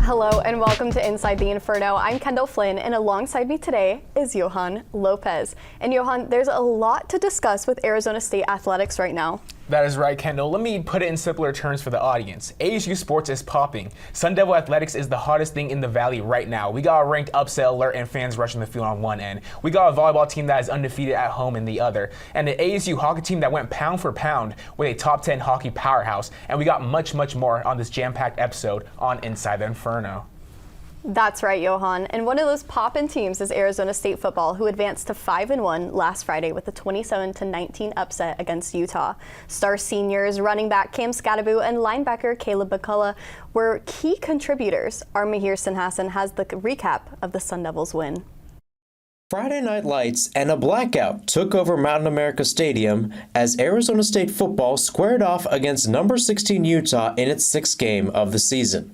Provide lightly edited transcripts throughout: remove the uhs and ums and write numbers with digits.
Hello and welcome to Inside the Inferno. I'm Kendall Flynn and alongside me today is Johan Lopez. And Johan, there's a lot to discuss with Arizona State athletics right now. That is right, Kendall. Let me put it in simpler terms for the audience. ASU sports is popping. Sun Devil athletics is the hottest thing in the valley right now. We got a ranked upset alert and fans rushing the field on one end. We got a volleyball team that is undefeated at home in the other. And an ASU hockey team that went pound for pound with a top 10 hockey powerhouse. And we got much, much more on this jam-packed episode on Inside the Inferno. That's right, Johan. And one of those poppin' teams is Arizona State football, who advanced to 5-1 last Friday with a 27-19 upset against Utah. Star seniors running back Cam Scadaboo and linebacker Caleb McCullough were key contributors. Our Mahir Sinhasan has the recap of the Sun Devils win. Friday night lights and a blackout took over Mountain America Stadium as Arizona State football squared off against number 16 Utah in its sixth game of the season.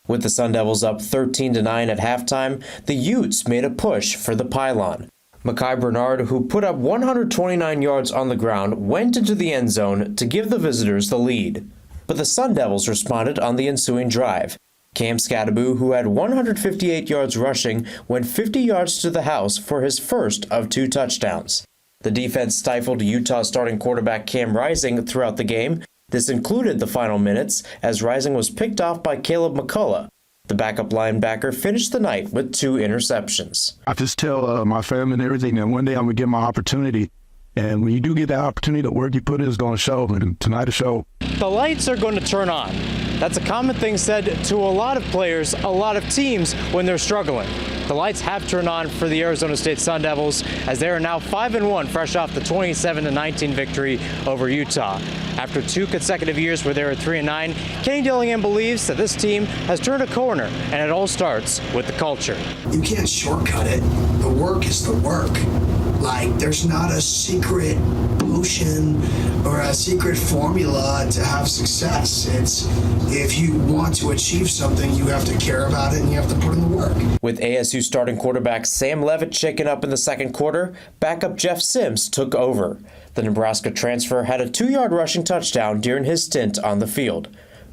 With the Sun Devils up 13-9 at halftime, the Utes made a push for the pylon. Mekhi Bernard, who put up 129 yards on the ground, went into the end zone to give the visitors the lead. But the Sun Devils responded on the ensuing drive. Cam Scadaboo, who had 158 yards rushing, went 50 yards to the house for his first of 2 touchdowns. The defense stifled Utah starting quarterback Cam Rising throughout the game. This included the final minutes, as Rising was picked off by Caleb McCullough. The backup linebacker finished the night with 2 interceptions. I just tell my family and everything that one day I'm going to get my opportunity. And when you do get that opportunity, the work you put in is going to show. And tonight is show. The lights are going to turn on. That's a common thing said to a lot of players, a lot of teams when they're struggling. The lights have turned on for the Arizona State Sun Devils as they are now 5-1, fresh off the 27-19 victory over Utah. After 2 consecutive years where they were 3-9, Kenny Dillingham believes that this team has turned a corner, and it all starts with the culture. You can't shortcut it. The work is the work. Like, there's not a secret potion or a secret formula to have success. It's if you want to achieve something, you have to care about it and you have to put in the work. With ASU starting quarterback Sam Levitt shaken up in the second quarter, backup Jeff Sims took over. The Nebraska transfer had a 2-yard rushing touchdown during his stint on the field.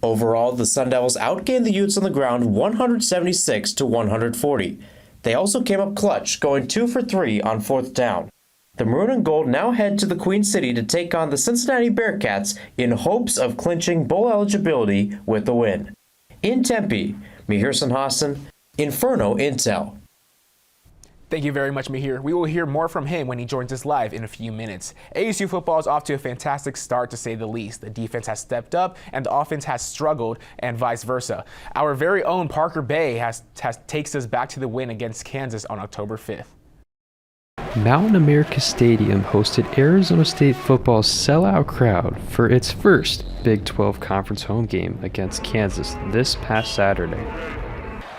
Overall, the Sun Devils outgained the Utes on the ground 176-140. They also came up clutch, going 2 for 3 on 4th down. The Maroon and Gold now head to the Queen City to take on the Cincinnati Bearcats in hopes of clinching bowl eligibility with the win. In Tempe, Mahir Sinhasan, Inferno Intel. Thank you very much, Mahir. We will hear more from him when he joins us live in a few minutes. ASU football is off to a fantastic start, to say the least. The defense has stepped up and the offense has struggled, and vice versa. Our very own Parker Bay takes us back to the win against Kansas on October 5th. Mountain America Stadium hosted Arizona State football's sellout crowd for its first Big 12 Conference home game against Kansas this past Saturday.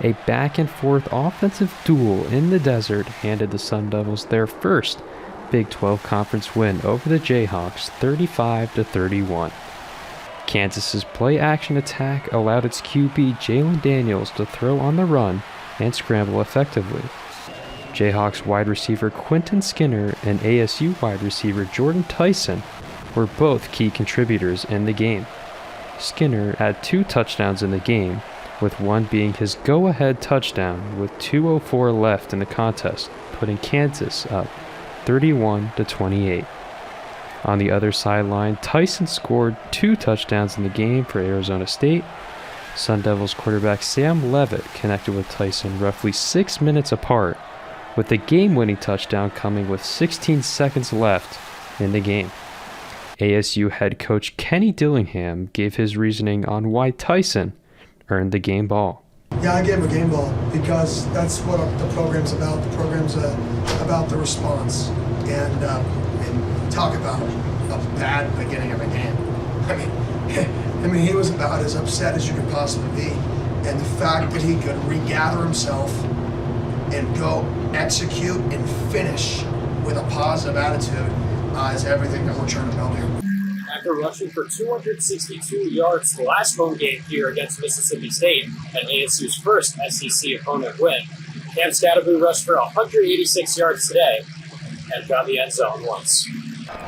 A back-and-forth offensive duel in the desert handed the Sun Devils their first Big 12 Conference win over the Jayhawks 35-31. Kansas's play-action attack allowed its QB Jalen Daniels to throw on the run and scramble effectively. Jayhawks wide receiver Quentin Skinner and ASU wide receiver Jordan Tyson were both key contributors in the game. Skinner had 2 touchdowns in the game, with one being his go-ahead touchdown with 2:04 left in the contest, putting Kansas up 31-28. On the other sideline, Tyson scored 2 touchdowns in the game for Arizona State. Sun Devils quarterback Sam Levitt connected with Tyson roughly 6 minutes apart, with the game-winning touchdown coming with 16 seconds left in the game. ASU head coach Kenny Dillingham gave his reasoning on why Tyson earned the game ball. Yeah, I gave him a game ball because that's what the program's about. The program's about the response and talk about a bad beginning of a game. I mean, he was about as upset as you could possibly be, and the fact that he could regather himself and go execute and finish with a positive attitude is everything that we're trying to build here. After rushing for 262 yards the last home game here against Mississippi State and ASU's first SEC opponent win, Cam Scadaboo rushed for 186 yards today and got the end zone once.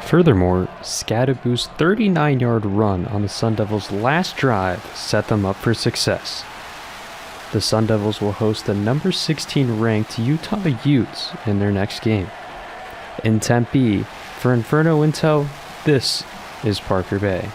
Furthermore, Scadaboo's 39-yard run on the Sun Devils' last drive set them up for success. The Sun Devils will host the number 16 ranked Utah Utes in their next game. In Tempe, for Inferno Intel, this is Parker Bay.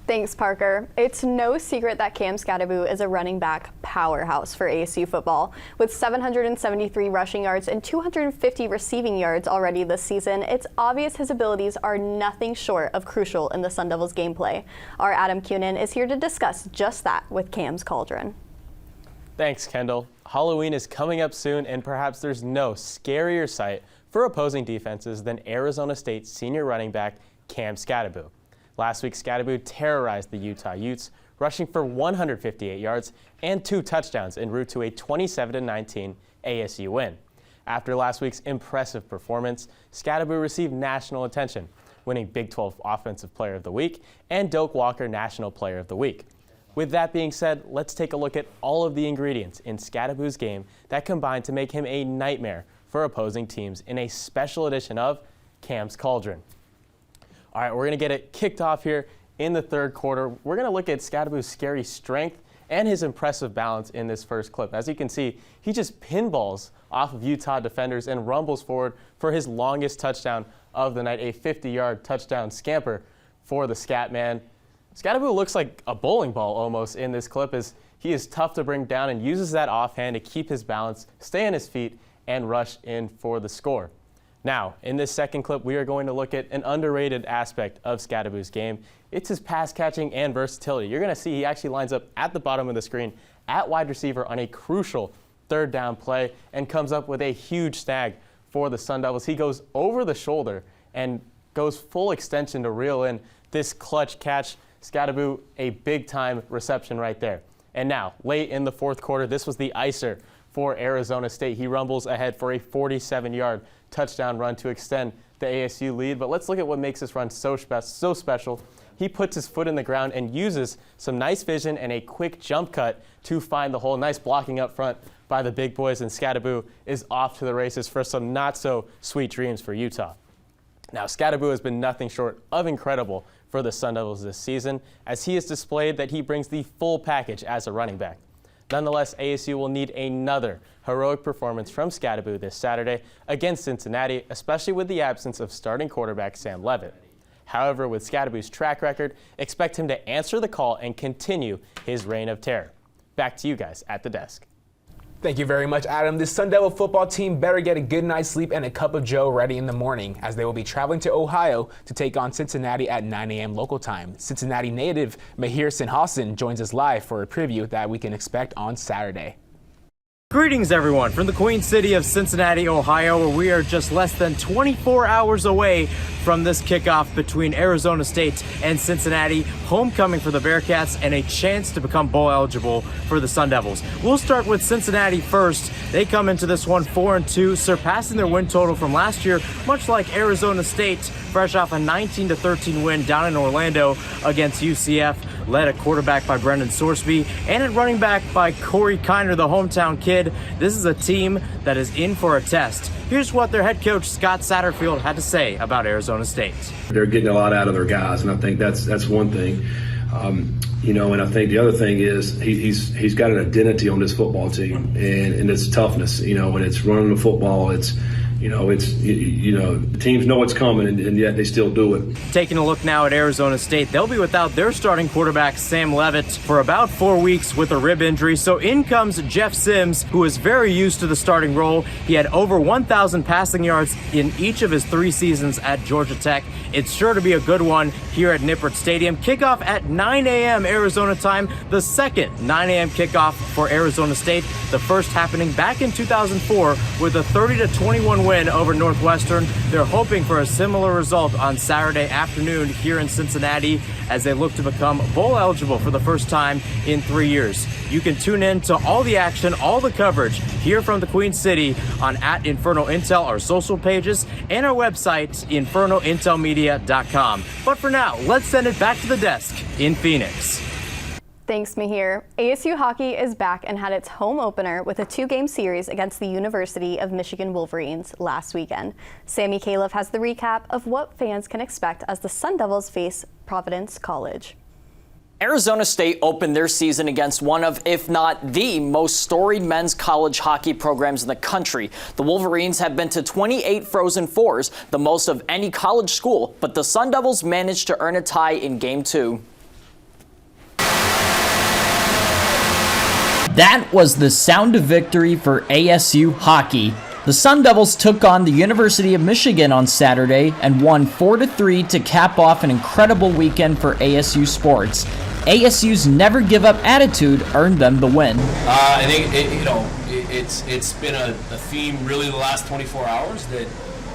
Thanks, Parker. It's no secret that Cam Scadaboo is a running back powerhouse for ASU football. With 773 rushing yards and 250 receiving yards already this season, it's obvious his abilities are nothing short of crucial in the Sun Devils gameplay. Our Adam Cunin is here to discuss just that with Cam's Cauldron. Thanks, Kendall. Halloween is coming up soon, and perhaps there's no scarier sight for opposing defenses than Arizona State senior running back Cam Scadaboo. Last week, Scadaboo terrorized the Utah Utes, rushing for 158 yards and 2 touchdowns en route to a 27-19 ASU win. After last week's impressive performance, Scadaboo received national attention, winning Big 12 Offensive Player of the Week and Doak Walker National Player of the Week. With that being said, let's take a look at all of the ingredients in Scadaboo's game that combined to make him a nightmare for opposing teams in a special edition of Cam's Cauldron. All right, we're going to get it kicked off here in the third quarter. We're going to look at Scadaboo's scary strength and his impressive balance in this first clip. As you can see, he just pinballs off of Utah defenders and rumbles forward for his longest touchdown of the night, a 50-yard touchdown scamper for the Scat Man. Scadaboo looks like a bowling ball almost in this clip, as he is tough to bring down and uses that offhand to keep his balance, stay on his feet, and rush in for the score. Now, in this second clip, we are going to look at an underrated aspect of Scadaboo's game. It's his pass catching and versatility. You're going to see he actually lines up at the bottom of the screen at wide receiver on a crucial third down play and comes up with a huge snag for the Sun Devils. He goes over the shoulder and goes full extension to reel in this clutch catch. Scadaboo, a big-time reception right there. And now, late in the fourth quarter, this was the icer for Arizona State. He rumbles ahead for a 47-yard touchdown run to extend the ASU lead. But let's look at what makes this run so special. He puts his foot in the ground and uses some nice vision and a quick jump cut to find the hole. Nice blocking up front by the big boys, and Scadaboo is off to the races for some not-so-sweet dreams for Utah. Now, Scadaboo has been nothing short of incredible for the Sun Devils this season, as he has displayed that he brings the full package as a running back. Nonetheless, ASU will need another heroic performance from Scadaboo this Saturday against Cincinnati, especially with the absence of starting quarterback Sam Leavitt. However, with Scadaboo's track record, expect him to answer the call and continue his reign of terror. Back to you guys at the desk. Thank you very much, Adam. This Sun Devil football team better get a good night's sleep and a cup of joe ready in the morning, as they will be traveling to Ohio to take on Cincinnati at 9 a.m. local time. Cincinnati native Mahir Sinhasan joins us live for a preview that we can expect on Saturday. Greetings, everyone, from the Queen City of Cincinnati, Ohio, where we are just less than 24 hours away from this kickoff between Arizona State and Cincinnati. Homecoming for the Bearcats and a chance to become bowl eligible for the Sun Devils. We'll start with Cincinnati first. They come into this one 4-2, surpassing their win total from last year, much like Arizona State, fresh off a 19-13 win down in Orlando against UCF, led at quarterback by Brendan Sorsby and at running back by Corey Kiner, the hometown kid. This is a team that is in for a test. Here's what their head coach, Scott Satterfield, had to say about Arizona State. They're getting a lot out of their guys, and I think that's one thing. And I think the other thing is he's got an identity on this football team, and it's toughness, and it's running the football. The teams know it's coming, and yet they still do it. Taking a look now at Arizona State, they'll be without their starting quarterback, Sam Leavitt, for about 4 weeks with a rib injury. So in comes Jeff Sims, who is very used to the starting role. He had over 1,000 passing yards in each of his 3 seasons at Georgia Tech. It's sure to be a good one here at Nippert Stadium. Kickoff at 9 a.m. Arizona time, the second 9 a.m. kickoff for Arizona State, the first happening back in 2004 with a 30-21 win over Northwestern. They're hoping for a similar result on Saturday afternoon here in Cincinnati as they look to become bowl eligible for the first time in 3 years. You can tune in to all the action, all the coverage here from the Queen City on @InfernoIntel, our social pages, and our website, InfernoIntelMedia.com. But for now, let's send it back to the desk in Phoenix. Thanks, Mahir. ASU hockey is back and had its home opener with a 2-game series against the University of Michigan Wolverines last weekend. Sammy Califf has the recap of what fans can expect as the Sun Devils face Providence College. Arizona State opened their season against one of, if not the most storied men's college hockey programs in the country. The Wolverines have been to 28 Frozen Fours, the most of any college school, but the Sun Devils managed to earn a tie in Game 2. That was the sound of victory for ASU hockey. The Sun Devils took on the University of Michigan on Saturday and won 4-3 to cap off an incredible weekend for ASU sports. ASU's never give up attitude earned them the win. I think it's been a theme really the last 24 hours that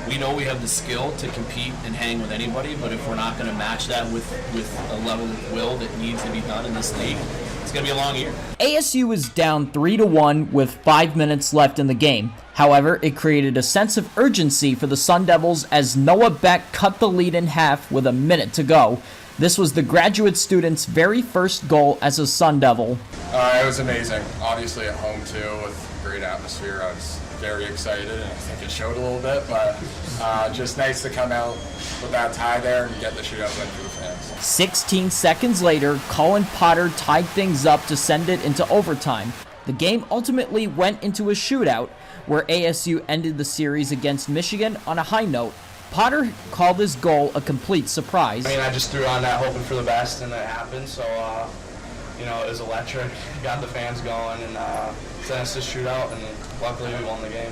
we know we have the skill to compete and hang with anybody, but if we're not going to match that with a level of will that needs to be done in this league, it's going to be a long year. ASU was down 3-1 with 5 minutes left in the game. However, it created a sense of urgency for the Sun Devils as Noah Beck cut the lead in half with a minute to go. This was the graduate student's very first goal as a Sun Devil. It was amazing. Obviously at home too, with great atmosphere. I was very excited, and I think it showed a little bit, but just nice to come out with that tie there and get the shootout win for the fans. 16 seconds later, Colin Potter tied things up to send it into overtime. The game ultimately went into a shootout, where ASU ended the series against Michigan on a high note. Potter called his goal a complete surprise. I mean, I just threw on that hoping for the best, and it happened, so, it was electric. Got the fans going, and sent us to shootout, and luckily we won the game.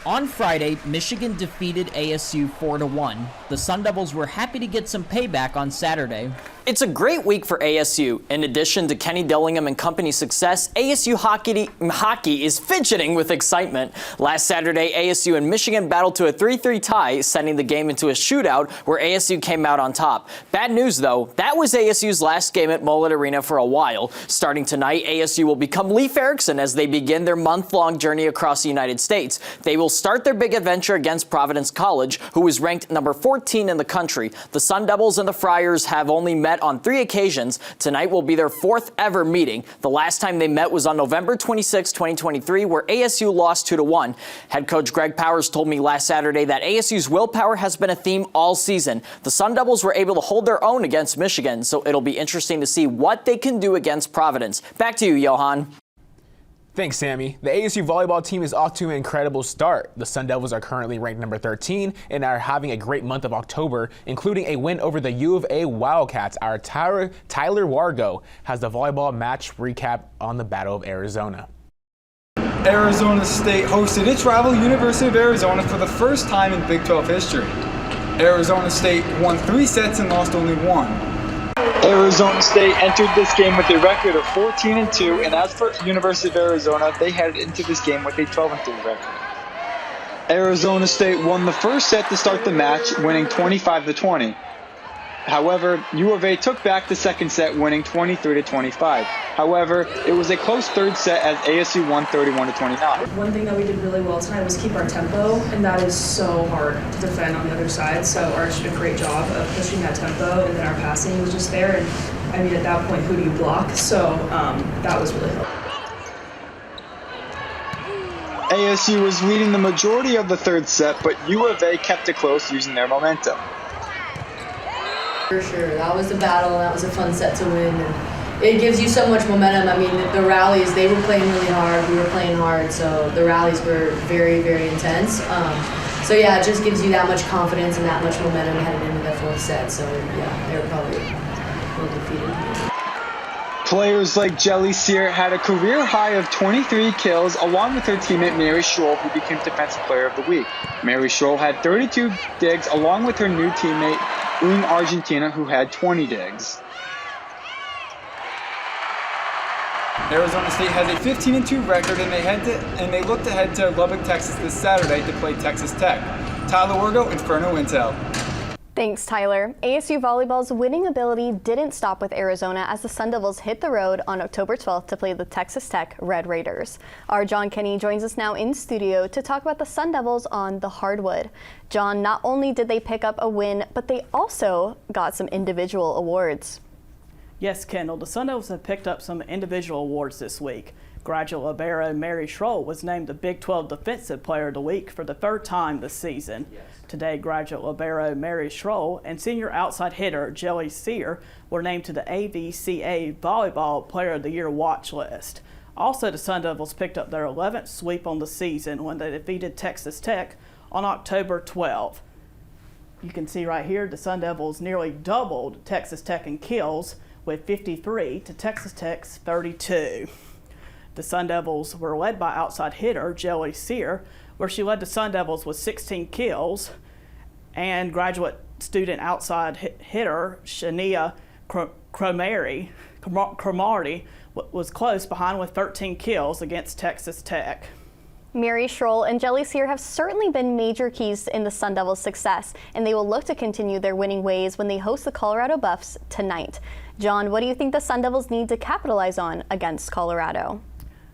On Friday, Michigan defeated ASU 4-1. The Sun Devils were happy to get some payback on Saturday. It's a great week for ASU. In addition to Kenny Dillingham and company's success, ASU hockey is fidgeting with excitement. Last Saturday, ASU and Michigan battled to a 3-3 tie, sending the game into a shootout where ASU came out on top. Bad news, though, that was ASU's last game at Mullet Arena for a while. Starting tonight, ASU will become Leif Erikson as they begin their month-long journey across the United States. They will start their big adventure against Providence College, who is ranked number 14 in the country. The Sun Devils and the Friars have only met on 3 occasions. Tonight will be their 4th ever meeting. The last time they met was on November 26, 2023, where ASU lost 2-1. Head coach Greg Powers told me last Saturday that ASU's willpower has been a theme all season. The Sun Devils were able to hold their own against Michigan, so it'll be interesting to see what they can do against Providence. Back to you, Johan. Thanks, Sammy. The ASU volleyball team is off to an incredible start. The Sun Devils are currently ranked number 13 and are having a great month of October, including a win over the U of A Wildcats. Our Tyler Wargo has the volleyball match recap on the Battle of Arizona. Arizona State hosted its rival University of Arizona for the first time in Big 12 history. Arizona State won 3 sets and lost only 1. Arizona State entered this game with a record of 14-2, and as for University of Arizona, they headed into this game with a 12-3 record. Arizona State won the first set to start the match, winning 25-20. However, U of A took back the second set, winning 23-25. However, it was a close third set as ASU won 31-29. One thing that we did really well tonight was keep our tempo, and that is so hard to defend on the other side. So Arch did a great job of pushing that tempo, and then our passing was just there. And I mean, at that point, who do you block? So that was really helpful. ASU was leading the majority of the third set, but U of A kept it close using their momentum. For sure, that was the battle, and that was a fun set to win. And it gives you so much momentum. I mean, the rallies, they were playing really hard, we were playing hard, so the rallies were very, very intense. So yeah, it just gives you that much confidence and that much momentum heading into the 4th set. So yeah, they were probably well defeated. Players like Jelly Sear had a career high of 23 kills, along with her teammate Mary Schroll, who became Defensive Player of the Week. Mary Schroll had 32 digs, along with her new teammate Argentina, who had 20 digs. Arizona State has a 15-2 record, and they look to head to Lubbock, Texas this Saturday to play Texas Tech. Tyler Wargo, Inferno Intel. Thanks, Tyler. ASU volleyball's winning ability didn't stop with Arizona as the Sun Devils hit the road on October 12th to play the Texas Tech Red Raiders. Our John Kenny joins us now in studio to talk about the Sun Devils on the hardwood. John, not only did they pick up a win, but they also got some individual awards. Yes, Kendall, the Sun Devils have picked up some individual awards this week. Graduate libero Mary Schroll was named the Big 12 Defensive Player of the Week for the third time this season. Yes. Today, graduate libero Mary Schroll and senior outside hitter Jelly Sear were named to the AVCA Volleyball Player of the Year watch list. Also, the Sun Devils picked up their 11th sweep on the season when they defeated Texas Tech on October 12. You can see right here the Sun Devils nearly doubled Texas Tech in kills with 53 to Texas Tech's 32. The Sun Devils were led by outside hitter Jelly Sear, where she led the Sun Devils with 16 kills, and graduate student outside hitter Shania Cromarty was close behind with 13 kills against Texas Tech. Mary Schroll and Jelly Sear have certainly been major keys in the Sun Devils' success, and they will look to continue their winning ways when they host the Colorado Buffs tonight. John, what do you think the Sun Devils need to capitalize on against Colorado?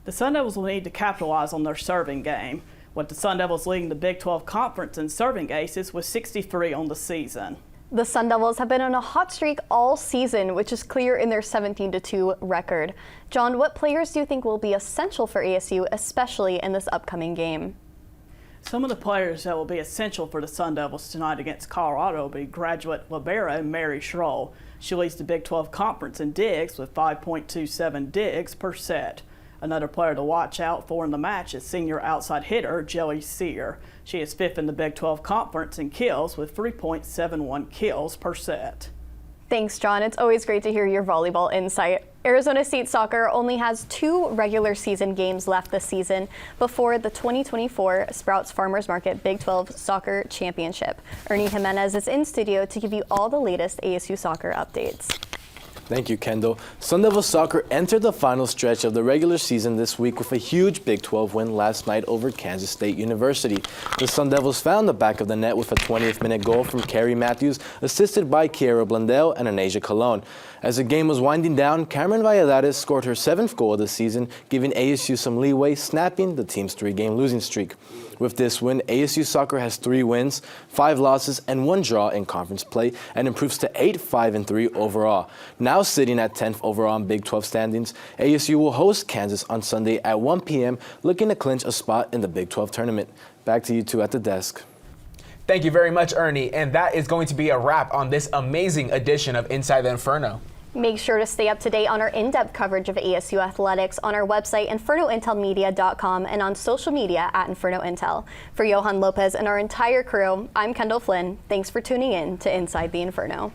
The Sun Devils will need to capitalize on their serving game, with the Sun Devils leading the Big 12 Conference in serving aces with 63 on the season. The Sun Devils have been on a hot streak all season, which is clear in their 17-2 record. John, what players do you think will be essential for ASU, especially in this upcoming game? Some of the players that will be essential for the Sun Devils tonight against Colorado will be graduate libero Mary Schroll. She leads the Big 12 Conference in digs with 5.27 digs per set. Another player to watch out for in the match is senior outside hitter Jelly Sear. She is fifth in the Big 12 Conference in kills with 3.71 kills per set. Thanks, John. It's always great to hear your volleyball insight. Arizona State Soccer only has 2 regular season games left this season before the 2024 Sprouts Farmers Market Big 12 Soccer Championship. Ernie Jimenez is in studio to give you all the latest ASU soccer updates. Thank you, Kendall. Sun Devils soccer entered the final stretch of the regular season this week with a huge Big 12 win last night over Kansas State University. The Sun Devils found the back of the net with a 20th minute goal from Carrie Matthews, assisted by Kiera Blundell and Anasia Colon. As the game was winding down, Cameron Valladares scored her 7th goal of the season, giving ASU some leeway, snapping the team's 3-game losing streak. With this win, ASU soccer has 3 wins, 5 losses, and 1 draw in conference play, and improves to 8-5-3 overall. Now sitting at 10th overall in Big 12 standings, ASU will host Kansas on Sunday at 1 p.m., looking to clinch a spot in the Big 12 tournament. Back to you two at the desk. Thank you very much, Ernie. And that is going to be a wrap on this amazing edition of Inside the Inferno. Make sure to stay up to date on our in-depth coverage of ASU athletics on our website, InfernoIntelMedia.com, and on social media at InfernoIntel. For Johan Lopez and our entire crew, I'm Kendall Flynn. Thanks for tuning in to Inside the Inferno.